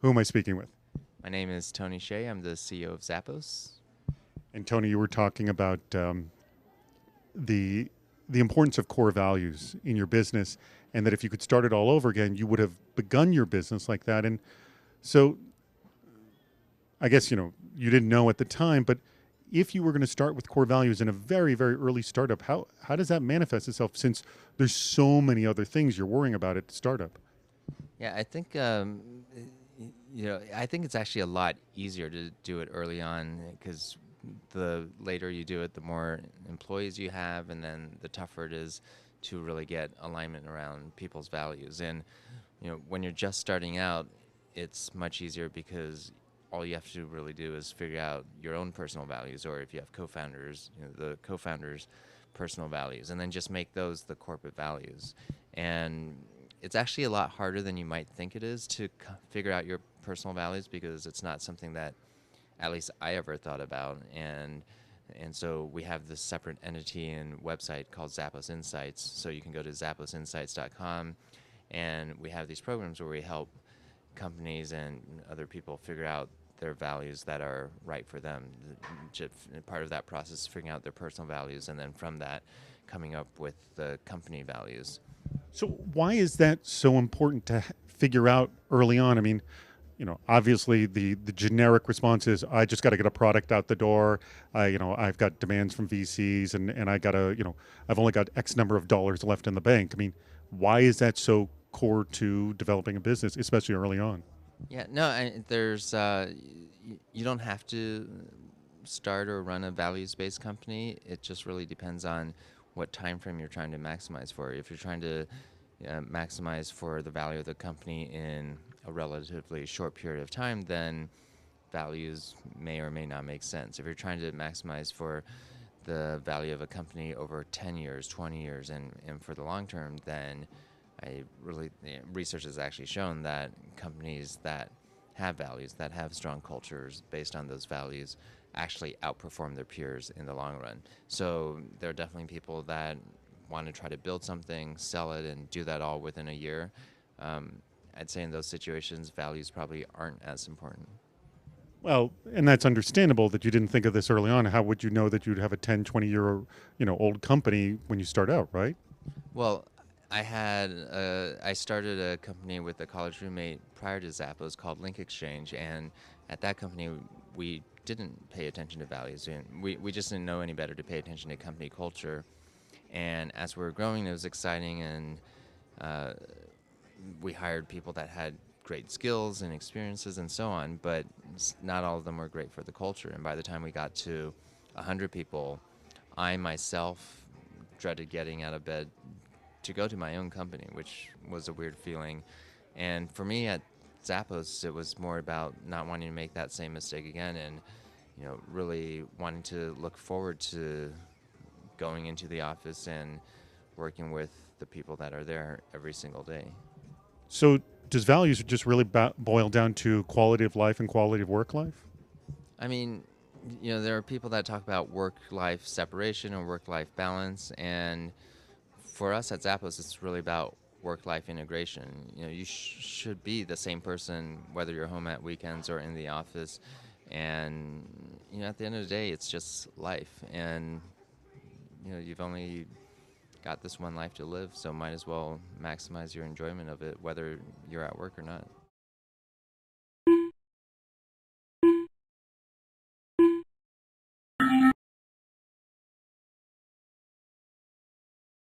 Who am I speaking with? My name is Tony Hsieh. I'm the CEO of Zappos. And Tony, you were talking about the the importance of core values in your business, and that if you could start it all over again, you would have begun your business like that. And so, I guess you didn't know at the time, but if you were going to start with core values in a very very early startup, how does that manifest itself? Since there's so many other things you're worrying about at the startup. Yeah, I think I think it's actually a lot easier to do it early on because the later you do it, the more employees you have, and then the tougher it is to really get alignment around people's values. And when you're just starting out, it's much easier because all you have to really do is figure out your own personal values, or if you have co-founders, the co-founders' personal values, and then just make those the corporate values. And it's actually a lot harder than you might think it is to figure out your personal values because it's not something that at least I ever thought about. And so we have this separate entity and website called Zappos Insights. So you can go to zapposinsights.com, and we have these programs where we help companies and other people figure out their values that are right for them. Part of that process is figuring out their personal values, and then from that, coming up with the company values. So why is that so important to figure out early on? I mean, obviously the generic response is I just got to get a product out the door. I've got demands from VCs, and I got to, I've only got X number of dollars left in the bank. I mean, why is that so core to developing a business, especially early on? Yeah, no, you don't have to start or run a values-based company. It just really depends on what time frame you're trying to maximize for. If you're trying to maximize for the value of the company in a relatively short period of time, then values may or may not make sense. If you're trying to maximize for the value of a company over 10 years, 20 years, and for the long term, then research has actually shown that companies that have values, that have strong cultures based on those values, actually outperform their peers in the long run. So there are definitely people that want to try to build something, sell it, and do that all within a year. Um, I'd say in those situations, values probably aren't as important. Well, and that's understandable that you didn't think of this early on. How would you know that you'd have a 10, 20 year, old company when you start out, right? Well, I started a company with a college roommate prior to Zappos called Link Exchange, and at that company we didn't pay attention to values, and we just didn't know any better to pay attention to company culture. And as we were growing, it was exciting, and uh, we hired people that had great skills and experiences and so on, but not all of them were great for the culture. And by the time we got to 100 people, I myself dreaded getting out of bed to go to my own company, which was a weird feeling. And for me at Zappos, it was more about not wanting to make that same mistake again, and really wanting to look forward to going into the office and working with the people that are there every single day. So does values just really boil down to quality of life and quality of work life? I mean, there are people that talk about work-life separation or work-life balance, and for us at Zappos, it's really about work-life integration. You should be the same person whether you're home at weekends or in the office, and at the end of the day, it's just life, and you've only got this one life to live, so might as well maximize your enjoyment of it, whether you're at work or not.